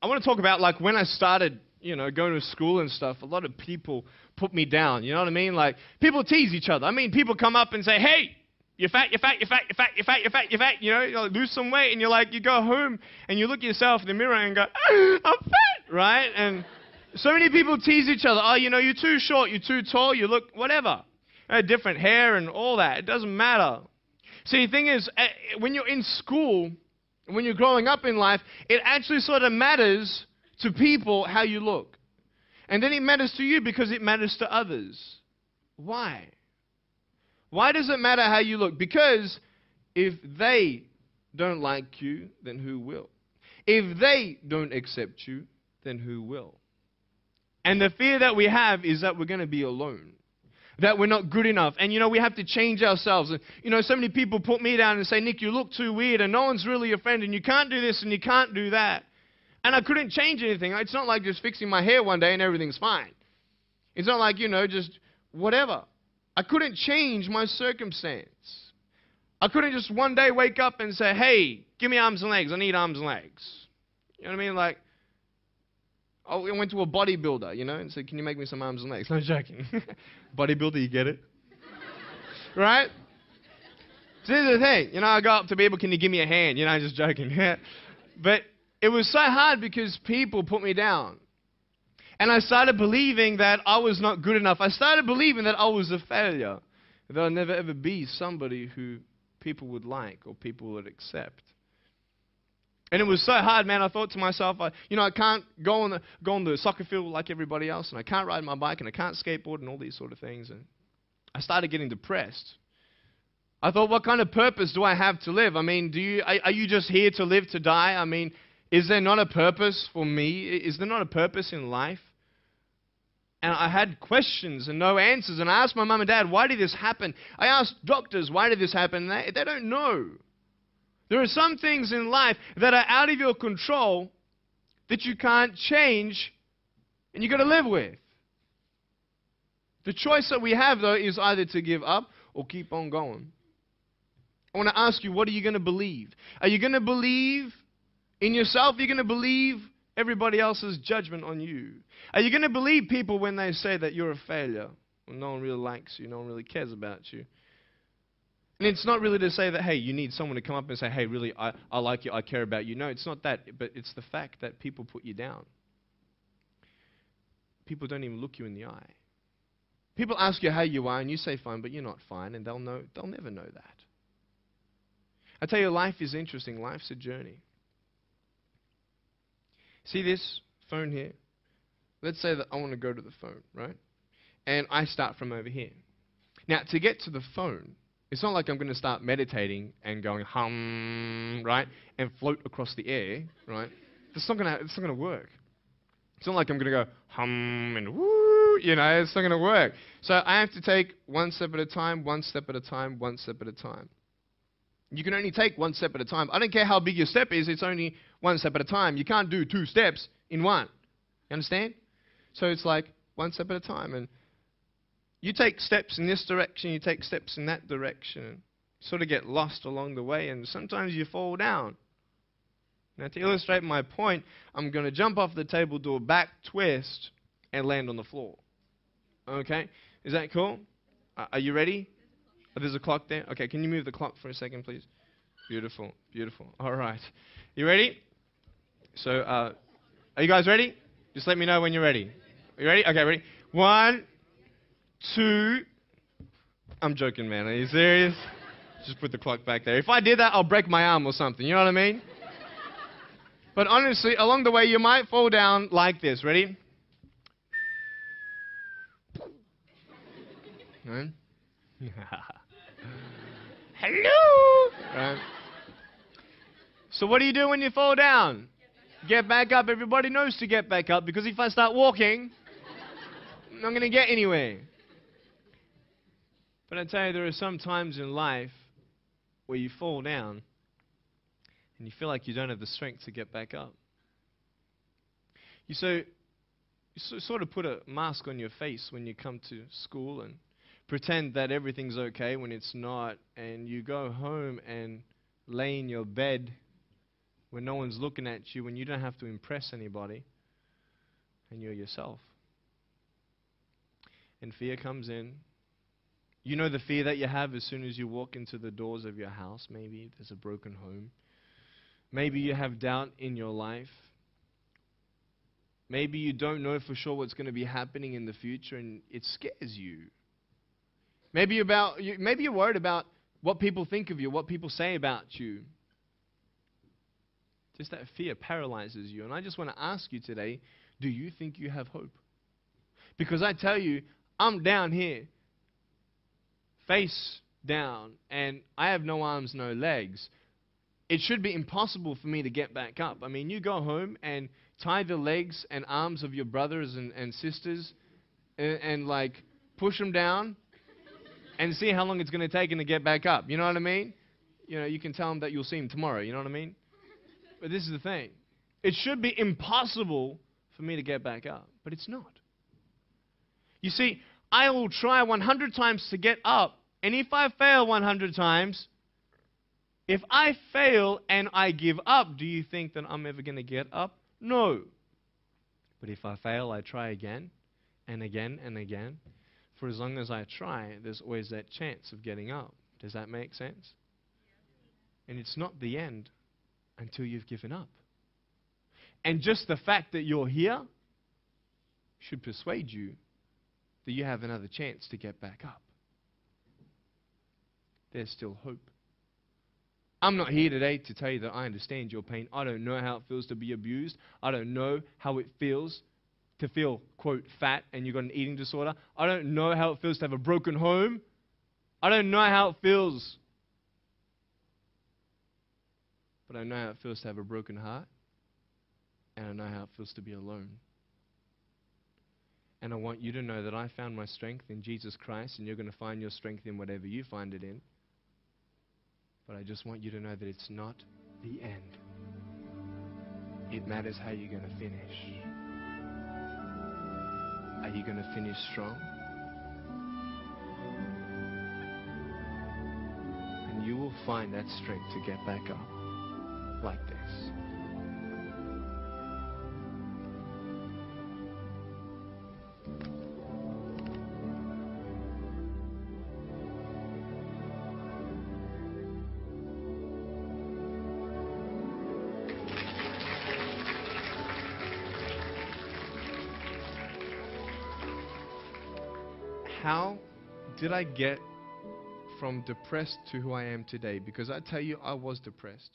I want to talk about like when I started, going to school and stuff. A lot of people put me down. You know what I mean? Like people tease each other. I mean, people come up and say, "Hey, you're fat, you're fat, you're fat, you're fat, you're fat, you're fat, you're fat." You like, lose some weight, and you go home and you look at yourself in the mirror and go, "I'm fat," right? And so many people tease each other. Oh, you're too short, you're too tall, you look whatever. Different hair and all that. It doesn't matter. See, the thing is, when you're in school, when you're growing up in life, it actually sort of matters to people how you look. And then it matters to you because it matters to others. Why? Why does it matter how you look? Because if they don't like you, then who will? If they don't accept you, then who will? And the fear that we have is that we're going to be alone. That we're not good enough. And, we have to change ourselves. And, so many people put me down and say, "Nick, you look too weird and no one's really your friend and you can't do this and you can't do that." And I couldn't change anything. It's not like just fixing my hair one day and everything's fine. It's not like, just whatever. I couldn't change my circumstance. I couldn't just one day wake up and say, "Hey, give me arms and legs. I need arms and legs." You know what I mean? Like, I went to a bodybuilder, and said, "Can you make me some arms and legs?" No, joking. Bodybuilder, you get it? Right? So here's the thing. I go up to people, "Can you give me a hand?" Just joking. But it was so hard because people put me down. And I started believing that I was not good enough. I started believing that I was a failure. That I'd never ever be somebody who people would like or people would accept. And it was so hard, man. I thought to myself, I can't go on the soccer field like everybody else, and I can't ride my bike, and I can't skateboard, and all these sort of things. And I started getting depressed. I thought, what kind of purpose do I have to live? I mean, are you just here to live to die? I mean, is there not a purpose for me? Is there not a purpose in life? And I had questions and no answers. And I asked my mum and dad, "Why did this happen?" I asked doctors, "Why did this happen?" And they don't know. There are some things in life that are out of your control that you can't change and you've got to live with. The choice that we have, though, is either to give up or keep on going. I want to ask you, what are you going to believe? Are you going to believe in yourself? Are you going to believe everybody else's judgment on you? Are you going to believe people when they say that you're a failure? When no one really likes you, no one really cares about you. And it's not really to say that, hey, you need someone to come up and say, "Hey, really, I like you, I care about you." No, it's not that, but it's the fact that people put you down. People don't even look you in the eye. People ask you how you are, and you say fine, but you're not fine, and they'll never know that. I tell you, life is interesting. Life's a journey. See this phone here? Let's say that I want to go to the phone, right? And I start from over here. Now, to get to the phone, it's not like I'm going to start meditating and going hum, right, and float across the air, right? It's not going to work. It's not like I'm going to go hum and woo, it's not going to work. So I have to take one step at a time, one step at a time, one step at a time. You can only take one step at a time. I don't care how big your step is, it's only one step at a time. You can't do 2 steps in one. You understand? So it's like one step at a time. And you take steps in this direction, you take steps in that direction. You sort of get lost along the way, and sometimes you fall down. Now, to illustrate my point, I'm going to jump off the table, do a back twist, and land on the floor. Okay? Is that cool? Are you ready? Oh, there's a clock there? Okay, can you move the clock for a second, please? Beautiful, beautiful. All right. You ready? So, are you guys ready? Just let me know when you're ready. Are you ready? Okay, ready? 1, 2. I'm joking, man. Are you serious? Just put the clock back there. If I did that, I'll break my arm or something. You know what I mean? But honestly, along the way, you might fall down like this. Ready? Right? Hello! Right. So what do you do when you fall down? Get back up. Everybody knows to get back up, because if I start walking, I'm not going to get anywhere. But I tell you, there are some times in life where you fall down and you feel like you don't have the strength to get back up. You sort of put a mask on your face when you come to school and pretend that everything's okay when it's not, and you go home and lay in your bed when no one's looking at you, when you don't have to impress anybody, and you're yourself. And fear comes in. You know the fear that you have as soon as you walk into the doors of your house. Maybe there's a broken home. Maybe you have doubt in your life. Maybe you don't know for sure what's going to be happening in the future, and it scares you. Maybe you're worried about what people think of you, what people say about you. Just that fear paralyzes you. And I just want to ask you today, do you think you have hope? Because I tell you, I'm down here, face down, and I have no arms, no legs. It should be impossible for me to get back up. I mean, you go home and tie the legs and arms of your brothers and sisters and like push them down and see how long it's going to take them to get back up. You know what I mean? You know, you can tell them that you'll see them tomorrow. You know what I mean? But this is the thing. It should be impossible for me to get back up, but it's not. You see, I will try 100 times to get up, and if I fail 100 times, if I fail and I give up, do you think that I'm ever going to get up? No. But if I fail, I try again and again and again. For as long as I try, there's always that chance of getting up. Does that make sense? And it's not the end until you've given up. And just the fact that you're here should persuade you that you have another chance to get back up. There's still hope. I'm not here today to tell you that I understand your pain. I don't know how it feels to be abused. I don't know how it feels to feel, quote, fat and you've got an eating disorder. I don't know how it feels to have a broken home. I don't know how it feels. But I know how it feels to have a broken heart. And I know how it feels to be alone. And I want you to know that I found my strength in Jesus Christ, and you're going to find your strength in whatever you find it in. But I just want you to know that it's not the end. It matters how you're going to finish. Are you going to finish strong? And you will find that strength to get back up like this. How did I get from depressed to who I am today? Because I tell you, I was depressed.